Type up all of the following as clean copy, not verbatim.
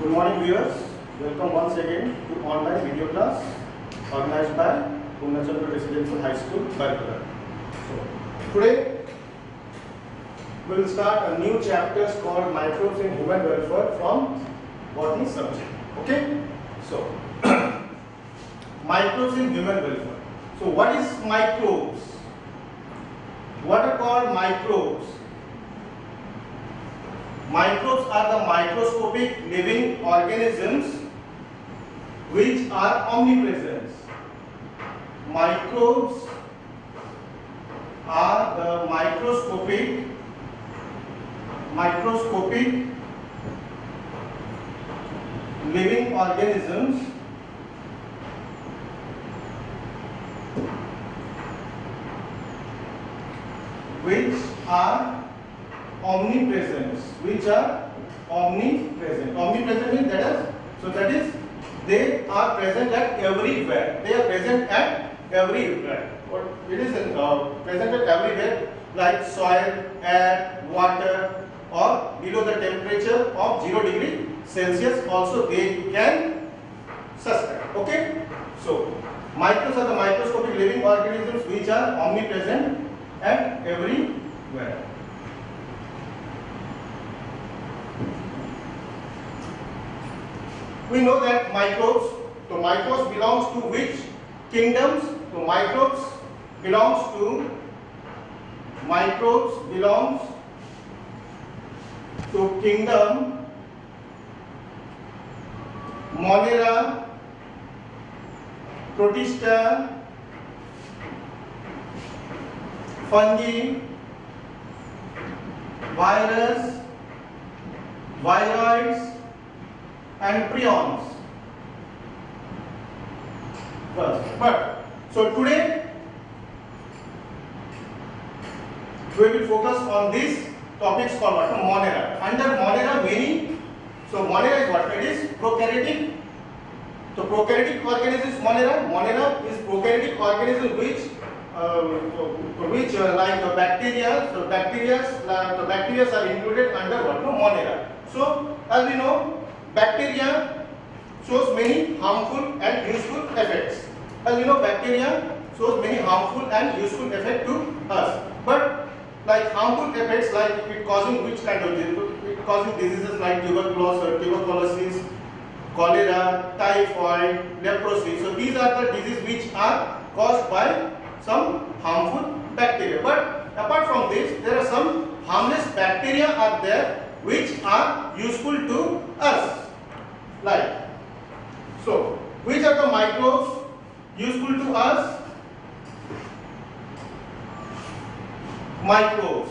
Good morning viewers, welcome once again to online video class organized by Purnachandra Residential High School, Barikula. So, today we will start a new chapter called Microbes in Human Welfare from botany subject. Okay? So, microbes in human welfare. So, what is microbes? What are called microbes? Microbes are the microscopic living organisms which are omnipresent. Microbes are the microscopic living organisms which are omnipresent. Omnipresent means that is they are present at everywhere. They are present at everywhere. It is present at everywhere, like soil, air, water, or below the temperature of 0 degree Celsius. Also, they can sustain. Okay. So, microbes are the microscopic living organisms which are omnipresent at everywhere. We know that microbes belongs to which kingdoms? So microbes belongs to kingdom Monera, Protista, fungi, virus, viroids, and prions. So today we will focus on these topics called what? Monera. Under Monera, many. So Monera is what? It is prokaryotic. So prokaryotic organisms Monera. Monera is prokaryotic organism which like the bacteria. So the bacteria are included under what? Monera. So as we know, bacteria shows many harmful and useful effects. As you know, bacteria shows many harmful and useful effects to us. But like harmful effects, like it causing which kind of disease? It causing diseases like tuberculosis, cholera, typhoid, leprosy. So these are the diseases which are caused by some harmful bacteria. But apart from this, there are some harmless bacteria are there which are useful to us. Like, so which are the microbes useful to us? Microbes.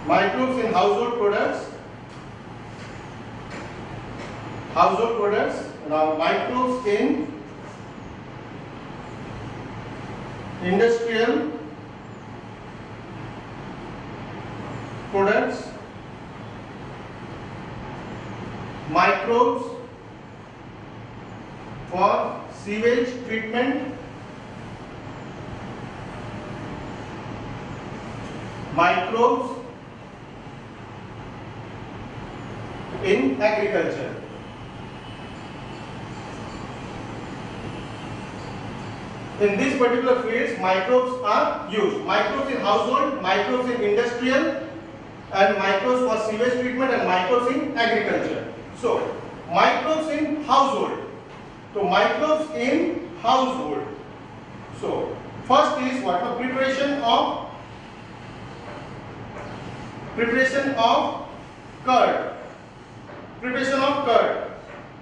Microbes in household products. Now microbes in industrial products, microbes for sewage treatment, microbes in agriculture. In these particular fields, microbes are used. Microbes in household, microbes in industrial, and microbes for sewage treatment, and microbes in agriculture. So, microbes in household. So, microbes in household. So, first is what? The preparation of curd. Preparation of curd.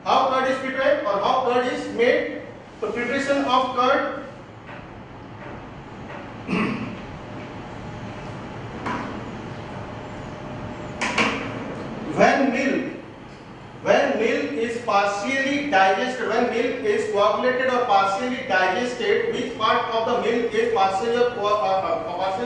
How curd is prepared or how curd is made? So, preparation of curd. When milk is partially digested, when milk is coagulated or partially digested, which part of the milk is partially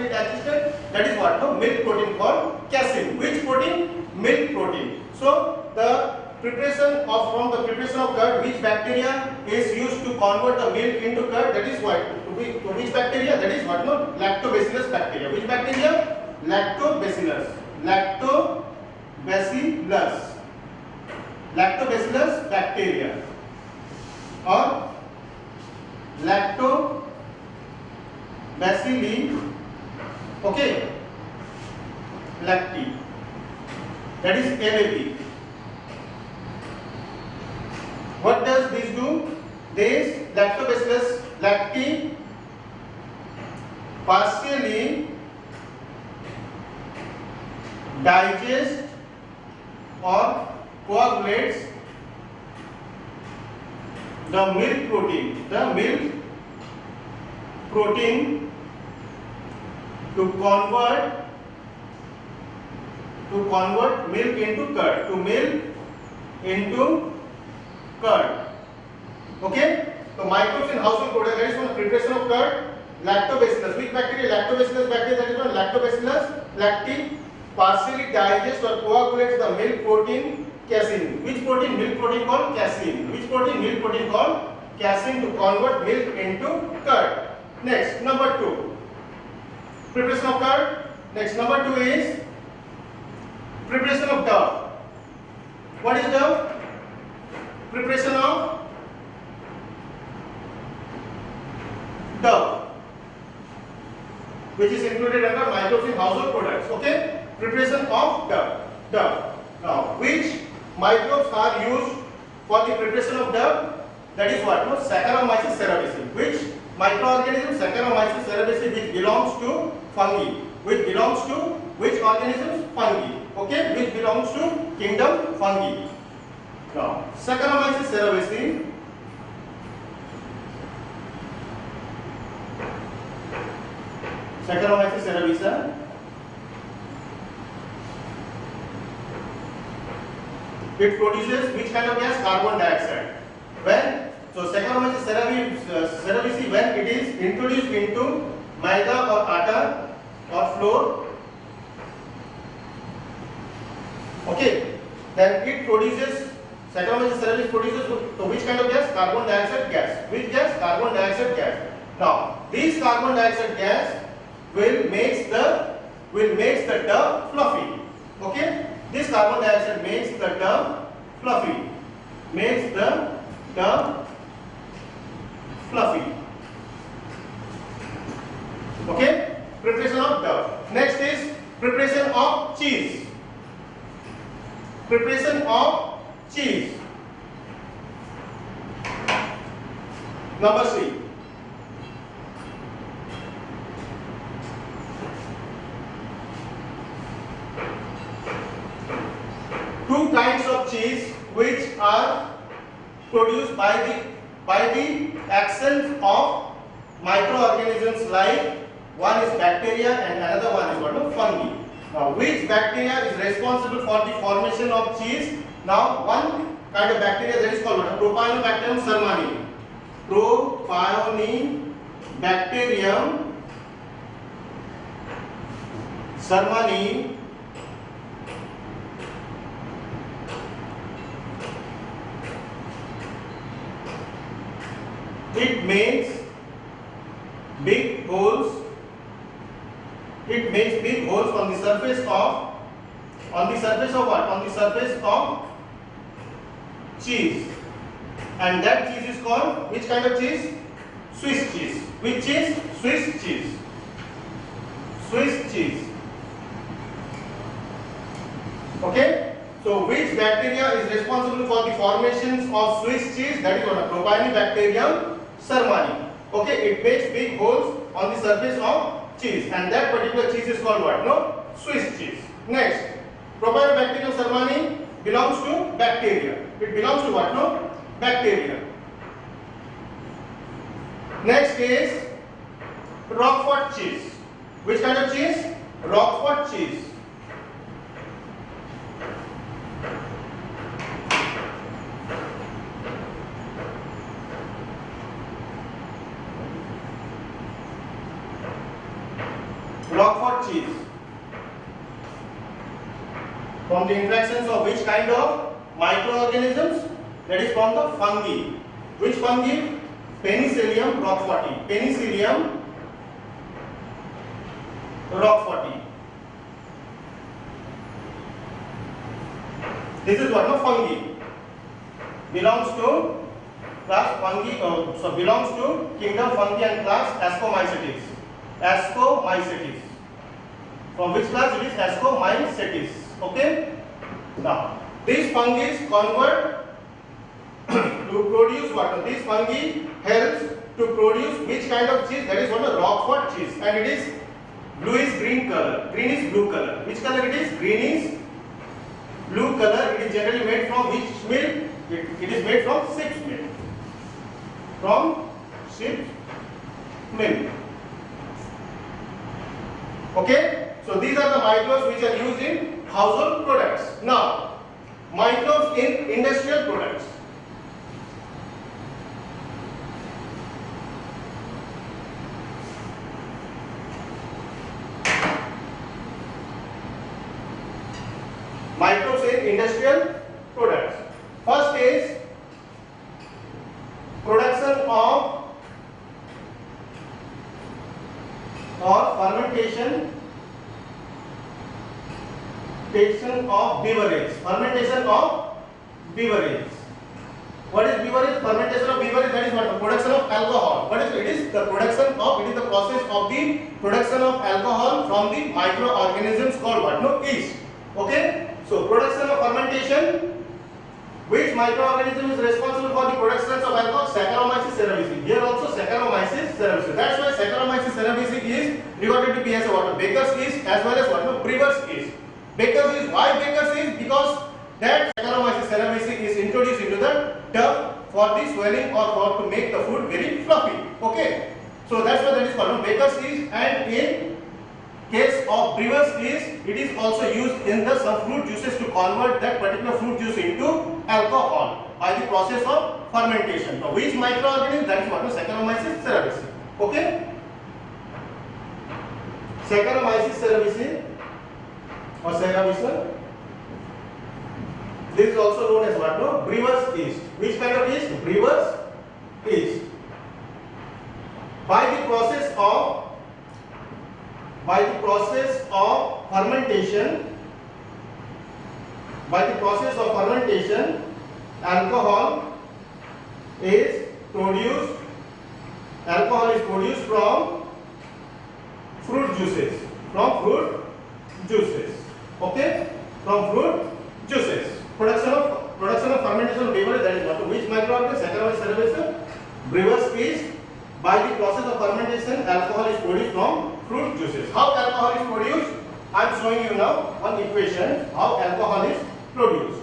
digested? That is what? No, milk protein called casein. Which protein? Milk protein. So the from the preparation of curd, which bacteria is used to convert the milk into curd? That is what? Which bacteria? That is what? No, lactobacillus bacteria. Which bacteria? Lactobacillus. Lactobacillus. Lactobacillus bacteria or lactobacilli. Okay, lacti. That is LAB. What does this do? This lactobacillus lacti partially digests or coagulates the milk protein to convert milk into curd. Okay, so microbes in household products, that is for the preparation of curd. Lactobacillus, which bacteria? Lactobacillus bacteria, that is for lactobacillus lacti partially digests or coagulates the milk protein casein. Which protein? Milk protein called casein. Which protein? Milk protein called casein, to convert milk into curd. Next, number 2, preparation of curd. Next, number 2 is preparation of dough. What is dough? Preparation of dough, which is included under microbes in household products. Okay, preparation of dough. Now, which microbes are used for the preparation of dough? That is what? No, Saccharomyces cerevisiae. Which microorganism? Saccharomyces cerevisiae, which belongs to fungi. Which belongs to which organisms? Fungi. Okay, which belongs to kingdom fungi. Now, Saccharomyces cerevisiae it produces which kind of gas? Carbon dioxide. Saccharomyces cerevisiae, when it is introduced into maida or atta or flour, okay, then it produces, Saccharomyces cerevisiae produces which kind of gas? Carbon dioxide gas. Which gas? Carbon dioxide gas. Now, this carbon dioxide gas will makes the dough fluffy. Okay, this carbon dioxide makes the dough fluffy. Okay, preparation of dough. Next is preparation of cheese. Number 3. Two kinds of cheese which are produced by the action of microorganisms, like one is bacteria and another one is what? Fungi. Now, which bacteria is responsible for the formation of cheese? Now, one kind of bacteria, that is called Propionibacterium sermani. Propionibacterium sermani it makes big holes on the surface of what? On the surface of cheese, and that cheese is called which kind of cheese? Swiss cheese. Which cheese? Swiss cheese. Okay, so which bacteria is responsible for the formations of Swiss cheese? That is what? Propionibacterium sermani. Okay, it makes big holes on the surface of cheese, and that particular cheese is called what? No, Swiss cheese. Next, Propionibacterium sermani belongs to bacteria. It belongs to what? No, bacteria. Next is Roquefort cheese. Which kind of cheese? Roquefort cheese. Roquefort cheese. From the interactions of which kind of microorganisms, that is from the fungi. Which fungi? Penicillium roqueforti. Penicillium roqueforti. This is what? No, fungi. Belongs to class fungi. So belongs to kingdom fungi and class Ascomycetes. Ascomycetes. From which class it is? Ascomycetes. Okay. Now these fungi convert to produce what? This fungi helps to produce which kind of cheese? That is what? A Roquefort cheese, and it is bluish green color. Green is blue color. Which color it is? Green is blue color. It is generally made from which milk? It is made from sheep's milk. From sheep's milk. Okay. So these are the microbes which are used in household products. Now, microbes in industrial products. Microbes in industrial products. First is production of or fermentation of beverage. Fermentation of beverage. What is beverage? Fermentation of beverage, that is what? The production of alcohol. What is it? It is the production of, it is the process of the production of alcohol from the microorganisms called what? No, yeast. Okay. So production of fermentation. Which microorganism is responsible for the production of alcohol? Saccharomyces cerevisiae. Here also Saccharomyces cerevisiae. That's why Saccharomyces cerevisiae is regarded to be as a what? Baker's yeast as well as what? No, brewer's yeast. Baker's yeast. Why baker's yeast? Because that Saccharomyces cerevisiae is introduced into the dough for the swelling or for to make the food very fluffy. Okay. So that's why that is called baker's yeast, and in case of brewer's yeast, it is also used in the some fruit juices to convert that particular fruit juice into alcohol by the process of fermentation. Now, which microorganism? That is what? Saccharomyces cerevisiae. Okay. Saccharomyces cerevisiae or cerevisiae. This is also known as what? No, brewer's yeast. Which kind of yeast? Brewer's yeast. By the process of fermentation, alcohol is produced from fruit juices. Okay, from fruit juices. Production of fermentation of beverage, that is what? Which microorganism? Saccharomyces cerevisiae, brewer's yeast. By the process of fermentation, alcohol is produced from fruit juices. How alcohol is produced? I am showing you now one equation how alcohol is produced.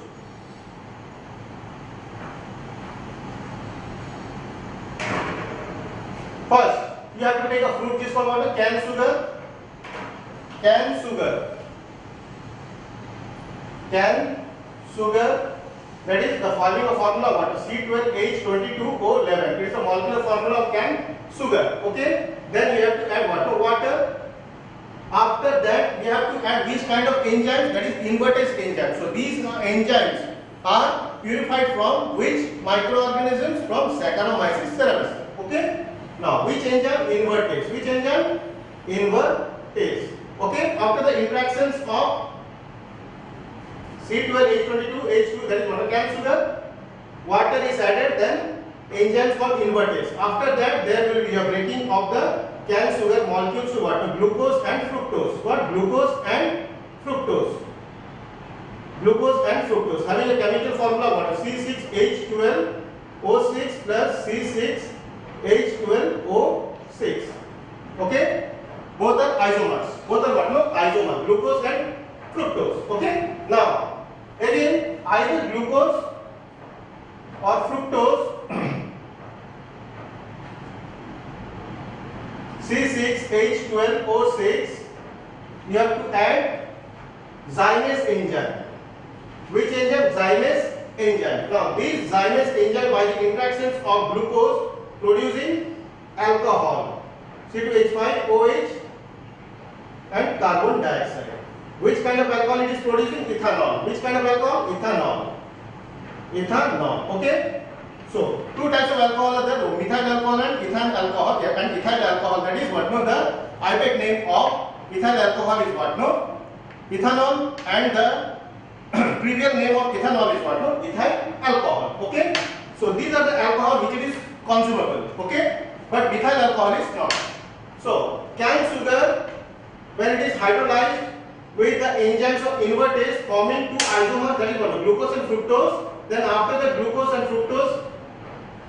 First, you have to take a fruit juice from water, cane sugar. That is the following a formula what? C12H22O11. It is a molecular formula of cane sugar. Okay. Then you have to add water. After that, we have to add which kind of enzyme? That is invertase enzyme. So these enzymes are purified from which microorganisms? From Saccharomyces cerevisiae. Okay. Now, which enzyme? Invertase. Which enzyme? Invertase. Okay. After the interactions of C12H22H2, that is one cane sugar, water is added, then enzymes called invertase. After that, there will be a breaking of the cane sugar molecules to what? Glucose and fructose. What? Glucose and fructose. Having a chemical formula what? C6H12O6 plus C6H12O6. Okay? Both are isomers. Both are what? No, isomer. Glucose and fructose. Okay? Now, again, either glucose or fructose, C6H12O6, you have to add zymase enzyme. Which enzyme? Zymase enzyme. Now, this zymase enzyme by the interactions of glucose producing alcohol, C2H5OH and carbon dioxide. Which kind of alcohol it is producing? Ethanol. Which kind of alcohol? Ethanol. ethanol. Okay. So two types of alcohol are there: methyl alcohol and ethyl alcohol. Yeah, and ethyl alcohol, that is what? No, the IUPAC name of ethyl alcohol is what? No, ethanol, and the previous name of ethanol is what? No, ethyl alcohol. Okay. So these are the alcohol which it is consumable. Okay, but methyl alcohol is not. So cane sugar, when it is hydrolyzed with the enzymes of invertase forming two isomers, that is what? Glucose and fructose. Then after the glucose and fructose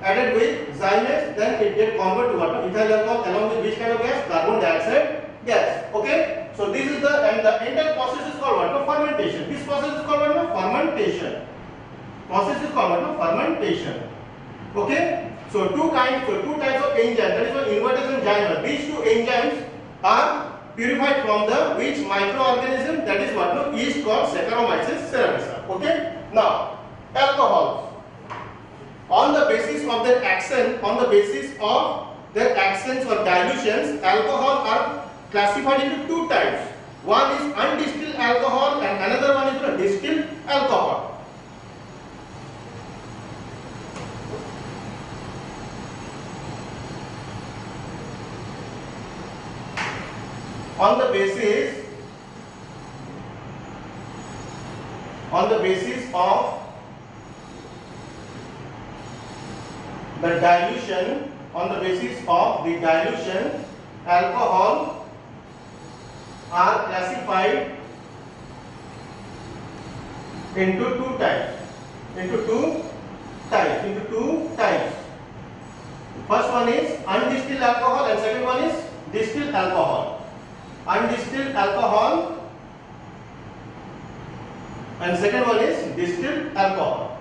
added with zymes, then it get converted to what? Ethyl alcohol, along with which kind of gas? Carbon dioxide gas. Okay. So this is the entire process is called what? No, fermentation. This process is called what? No, fermentation. Process is called what? No, fermentation. Okay. So two types of enzymes, that is what? Invertase and zymes. These two enzymes are purified from the which microorganism, that is what? No, yeast called Saccharomyces cerevisiae. Okay. Now alcohols, on the basis of their action, or dilutions, alcohol are classified into two types. One is undistilled alcohol and another one is distilled alcohol. On the basis of the dilution, alcohol are classified into two types. First one is undistilled alcohol and second one is distilled alcohol. Undistilled alcohol and second one is distilled alcohol.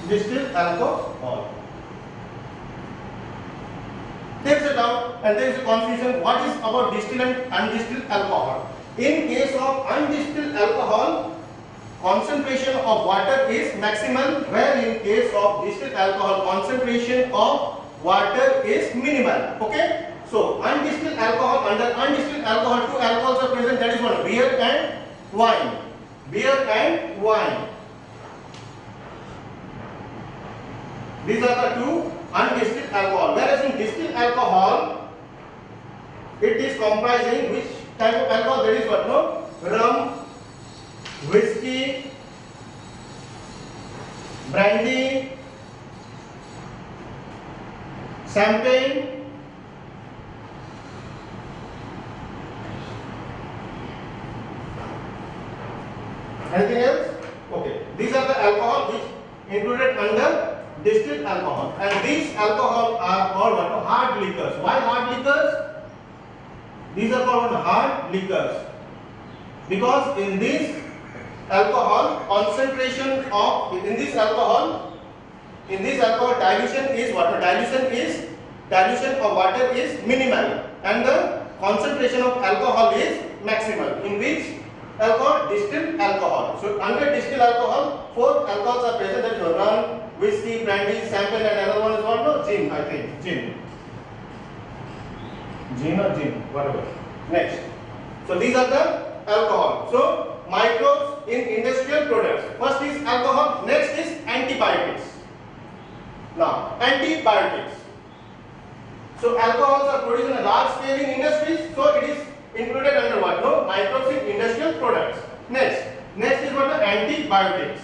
There is a doubt and there is a confusion. What is about distilled and undistilled alcohol? In case of undistilled alcohol, concentration of water is maximal, where in case of distilled alcohol, concentration of water is minimal. Okay. So undistilled alcohol, under undistilled alcohol, two alcohols are present, that is one, beer and wine. These are the two undistilled alcohol. Whereas in distilled alcohol, it is comprising which type of alcohol? That is what? No, rum, whiskey, brandy, champagne, anything else? Okay. These are the alcohol which included under distilled alcohol, and these alcohol are called what? Hard liquors. Why hard liquors? These are called hard liquors because in this alcohol concentration of dilution is what? Dilution of water is minimal and the concentration of alcohol is maximal. In which alcohol? Distilled alcohol. So under distilled alcohol, four alcohols are present, that is rum, whiskey, brandy, champagne, and another one is what? No, gin, I think. Gin or gin, whatever. Next. So these are the alcohol. So microbes in industrial products. First is alcohol, next is antibiotics. Now, antibiotics. So alcohols are produced in a large scale in industries, so it is included under what? No, microbes in industrial products. Next is what? The antibiotics.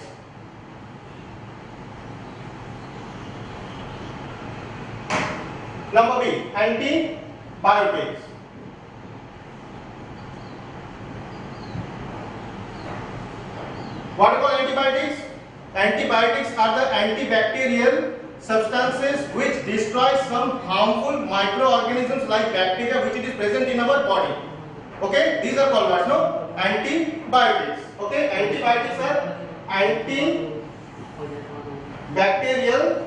Number B, antibiotics. What are called antibiotics? Antibiotics are the antibacterial substances which destroy some harmful microorganisms like bacteria which it is present in our body. Okay, these are called what? No, antibiotics. Okay, antibiotics are antibacterial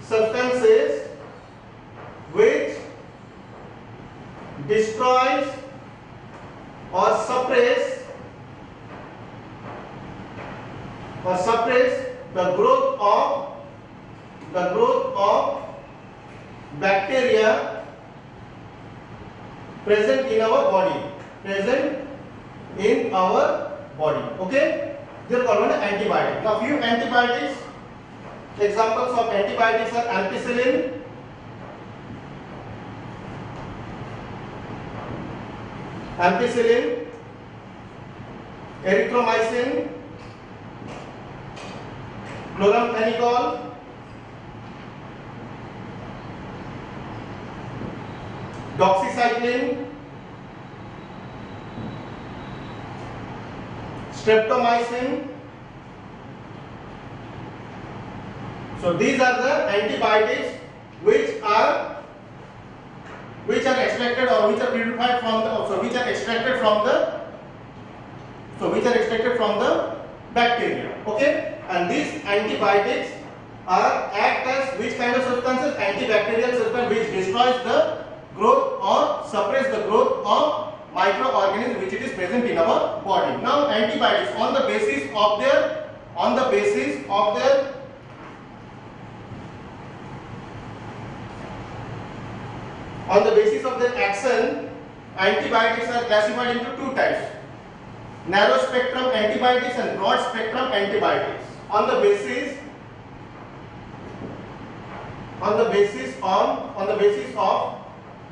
substances which destroys or suppress the growth of bacteria present in our body. Okay. they are called antibiotic. Now few antibiotics, examples of antibiotics are ampicillin, erythromycin, chloramphenicol, doxycycline, streptomycin. So these are the antibiotics which are extracted or which are purified from the which are extracted from the bacteria. Okay, and these antibiotics act as which kind of substances? Antibacterial substance which destroys the growth or suppress the growth of microorganisms which it is present in our body. Now antibiotics on the basis of their action, antibiotics are classified into two types: narrow spectrum antibiotics and broad spectrum antibiotics. On the basis of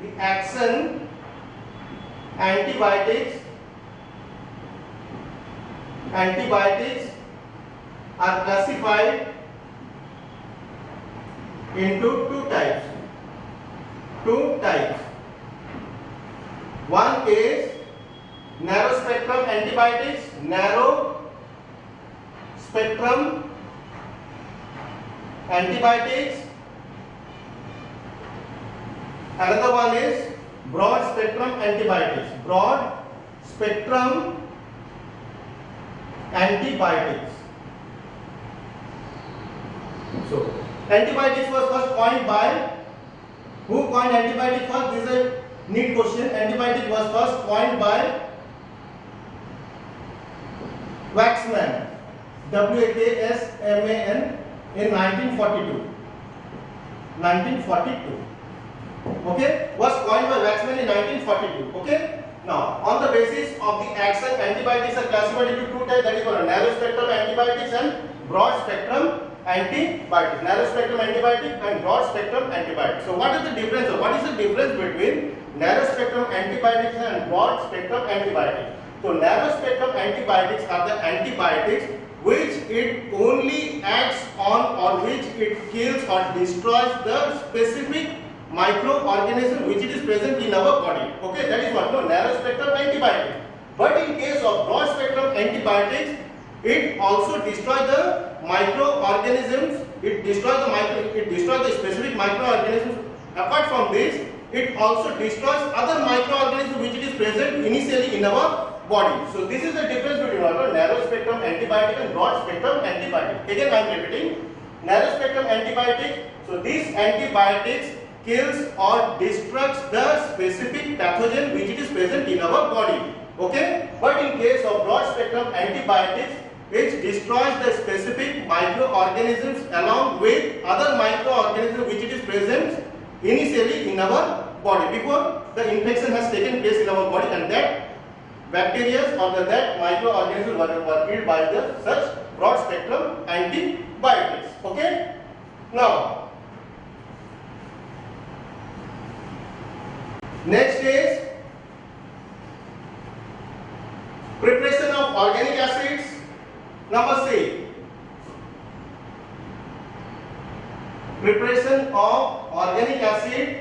the action, antibiotics are classified into two types. One is narrow spectrum antibiotics, Another one is broad spectrum antibiotics. So antibiotics was first coined by who coined antibiotic first? This is a neat question. Antibiotic was first coined by Waxman, Waxman, in 1942. Okay, was coined by Waxman in 1942. Okay. Now, on the basis of the action, antibiotics are classified into two types. That is called narrow spectrum antibiotics and broad spectrum antibiotics. Narrow spectrum antibiotic and broad spectrum antibiotics. So, what is the difference? Or what is the difference between narrow spectrum antibiotics and broad spectrum antibiotics? So, narrow spectrum antibiotics are the antibiotics which it only acts on or which it kills or destroys the specific microorganism which it is present in our body. Okay, that is what narrow spectrum antibiotics. But in case of broad spectrum antibiotics, it also destroys the microorganisms. It destroys the specific microorganisms. Apart from this, it also destroys other microorganisms which it is present initially in our body. So this is the difference between narrow spectrum antibiotic and broad spectrum antibiotic. Again, I am repeating: narrow spectrum antibiotic. So these antibiotics kills or destructs the specific pathogen which it is present in our body. Okay, but in case of broad spectrum antibiotics, it destroys the specific microorganisms along with other microorganisms which it is present initially in our body before the infection has taken place in our body, and that bacteria or that microorganisms were killed by the such broad spectrum antibiotics. Okay, now next is preparation of organic acids. Number C, preparation of organic acid,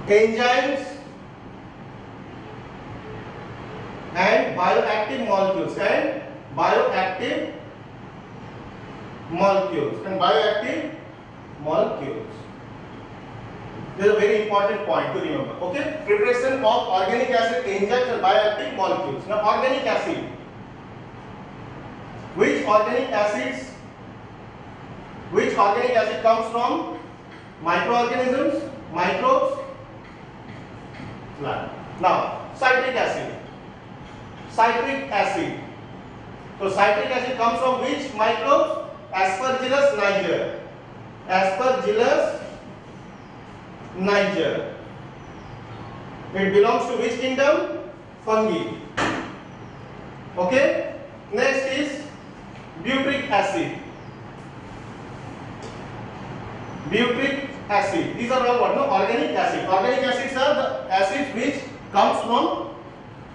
enzymes and bioactive molecules This is a very important point to remember. Okay, preparation of organic acid, enzymes and bioactive molecules. Now, organic acid. Which organic acid comes from microorganisms, microbes? Now, citric acid. So, citric acid comes from which microbes? Aspergillus niger. It belongs to which kingdom? Fungi. Okay. Next is butyric acid. Butyric acid. These are all what? No, organic acid. Organic acids are the acids which comes from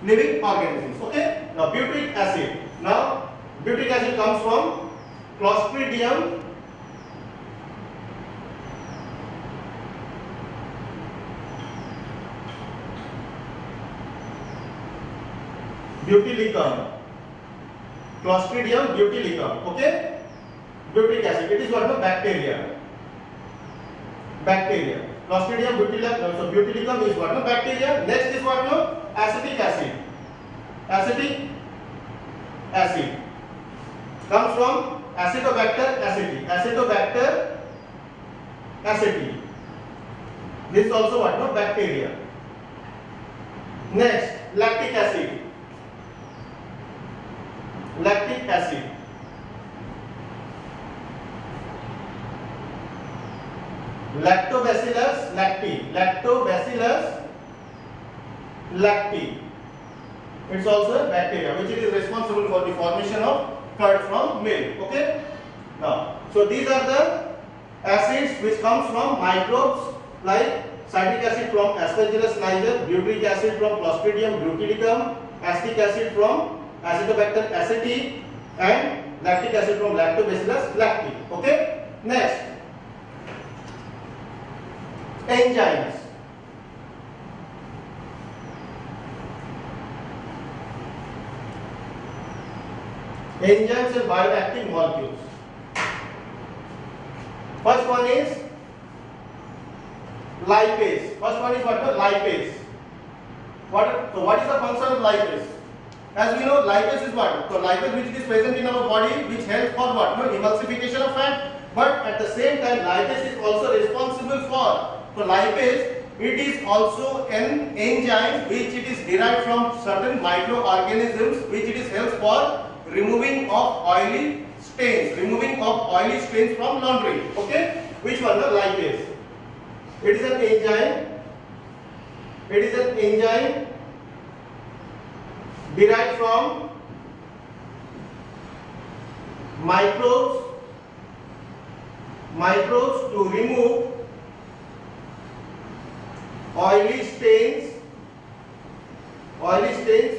living organisms. Okay. Now butyric acid. Now butyric acid comes from Clostridium butylicum. Clostridium butylicum. Okay. Butyric acid. It is what? No, bacteria. Bacteria. Clostridium butylicum. So butylicum is what? No, bacteria. Next is what? No, acetic acid. Acetic acid comes from Acetobacter aceti. Acetobacter aceti. This is also what? No, bacteria. Next, lactic acid. Lactic acid. Lactobacillus lacti. Lactobacillus lacti. It's also a bacteria which is responsible for the formation of curd from milk. Okay. Now, so these are the acids which comes from microbes like citric acid from Aspergillus niger, butyric acid from Clostridium butylicum, acetic acid from Acetobacter aceti, and lactic acid from Lactobacillus lacti. Okay. Next, enzymes. Enzymes and bioactive molecules. First one is lipase. First one is what? Lipase. So what is the function of lipase? As we know, lipase is what? So lipase which is present in our body, which helps for what? No, emulsification of fat. But at the same time, lipase is also responsible for lipase. It is also an enzyme which it is derived from certain microorganisms, which it is helps for removing of oily stains, from laundry. Okay, which one? The lipase. It is an enzyme. It is an enzyme derived from microbes to remove oily stains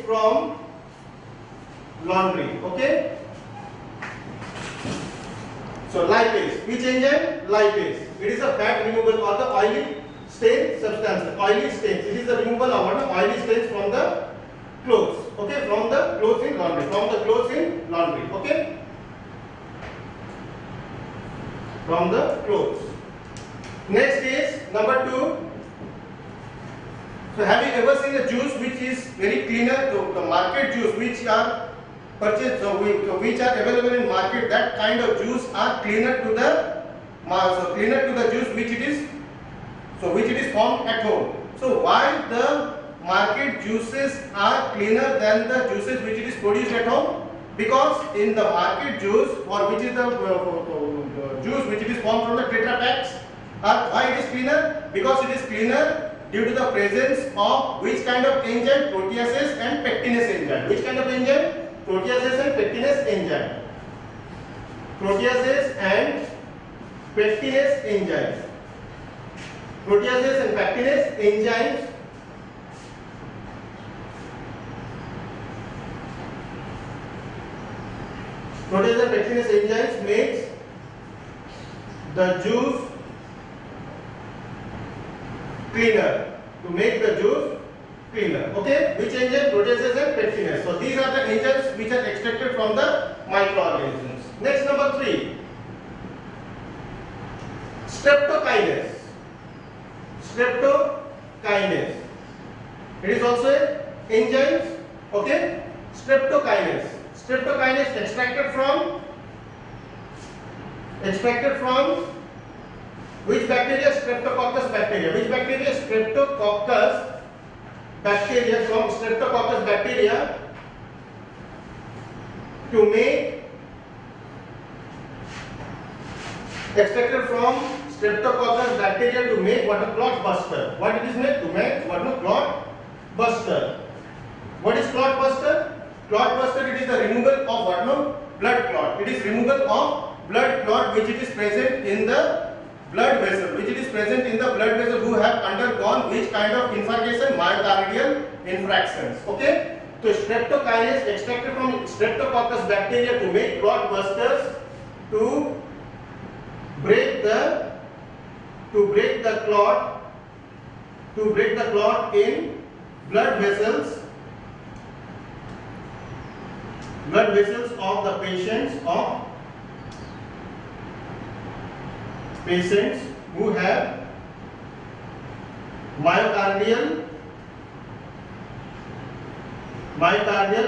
from laundry. Okay. So lipase, which enzyme? Lipase. It is a fat removal of the oily stain substance. Oily stains. It is the removal of the oily stains from the clothes. Okay, from the clothes in laundry. Okay, from the clothes. Next is number 2. So have you ever seen a juice which is very cleaner? The market juice which are purchased, which are available in market, that kind of juice are cleaner to the juice which it is formed at home. So why the market juices are cleaner than the juices which it is produced at home? Because in the market juice, or which is the juice which it is formed from the Tetra Packs, why it is cleaner? Because it is cleaner due to the presence of which kind of enzyme? Proteases and pectinase enzyme. Which kind of enzyme? Proteases and pectinase enzyme. Proteases and pectinase enzymes. Proteases and pectinase enzymes protease and pectinase enzymes makes the juice cleaner. To make the juice cleaner. Okay, which enzyme? Proteases and pectinase. So these are the enzymes which are extracted from the microorganisms. Next, number 3, streptokinase. Streptokinase. It is also an enzyme. Okay, streptokinase. Streptokinase extracted from which bacteria? Streptococcus bacteria. Which bacteria? Streptococcus bacteria. From Streptococcus bacteria to make extracted from Streptococcus bacteria to make what? A clot buster. What it is made? To make what? A clot buster. What is clot buster? clot buster, it is the removal of what? No, blood clot. It is removal of blood clot which it is present in the blood vessel, who have undergone which kind of infarction? Myocardial infarctions. Okay. So streptokinase extracted from Streptococcus bacteria to make clot busters to break the clot in blood vessels of the patients who have myocardial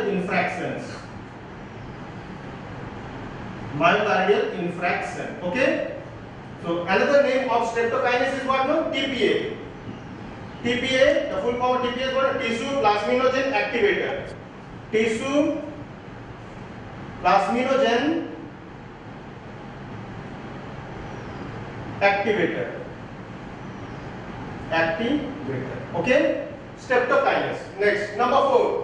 infraction. Okay. So another name of streptokinase is what? No, TPA. TPA, the full form of TPA is what? Tissue plasminogen activator. Tissue plasminogen activator. Okay. Streptokinase. Next, number 4.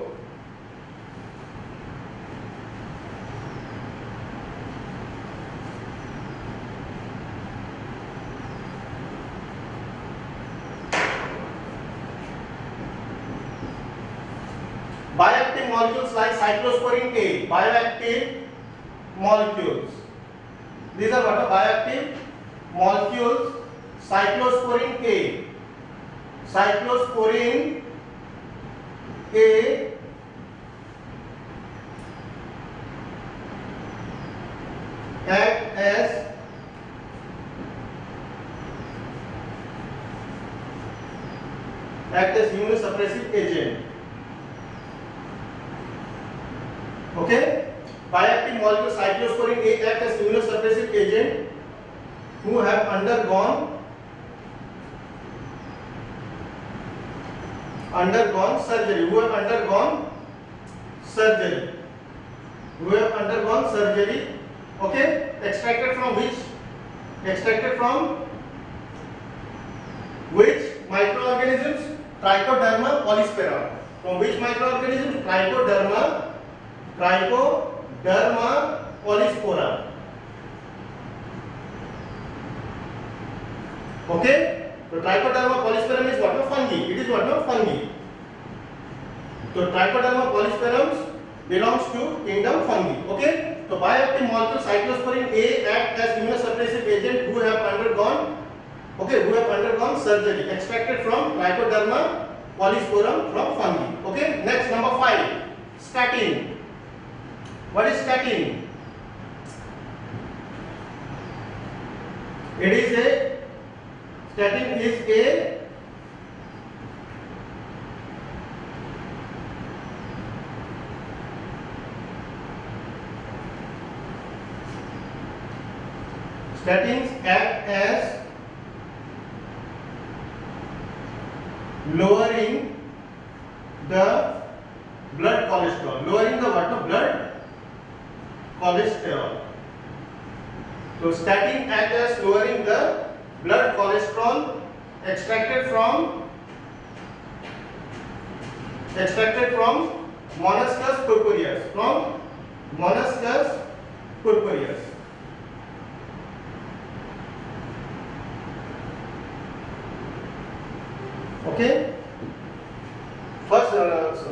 Bioactive molecules like cyclosporin A. Bioactive molecules. These are what? Bioactive molecules. Cyclosporin A. Cyclosporin A act as immunosuppressive agent. Okay, bioactive molecule cyclosporin A act as immunosuppressive agent who have undergone surgery. Okay, extracted from which microorganisms? Trichoderma polyspora. From which microorganism? Trichoderma polyspora. Okay, so Trichoderma polysporum is what? Fungi. It is what? Fungi. So Trichoderma polysporum belongs to kingdom fungi. Okay, so bioactive molecule cyclosporin A act as immunosuppressive agent who have undergone surgery, extracted from Trichoderma polysporum from fungi. Okay, next, number 5, statin. What is statin? Statin is a statins act as lowering the blood cholesterol. Lowering the what? Blood cholesterol. So statin act as lowering the blood cholesterol extracted from Monascus purpureus. Okay. First,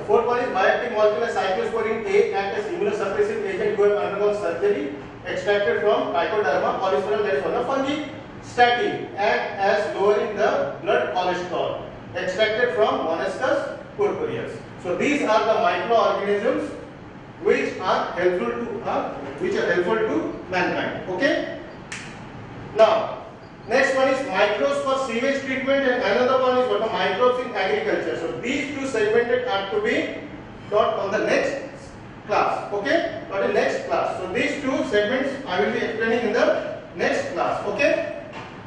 fourth one is bioactive molecule cyclosporin A act as immunosuppressive agent who have undergone surgery, extracted from Trichoderma polysporum, that is one of fungi. Statin act as lowering the blood cholesterol, extracted from Monascus purpureus. So these are the microorganisms which are helpful to mankind. Okay. Now, next one is microbes for sewage treatment, and another one is what? Microbes in agriculture. So these two segmented are to be taught on the next class. Okay, for the next class. So these two segments I will be explaining in the next class. Okay.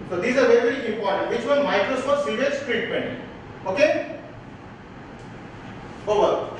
So these are very, very important. Which one? Microbes for sewage treatment. Okay. Over.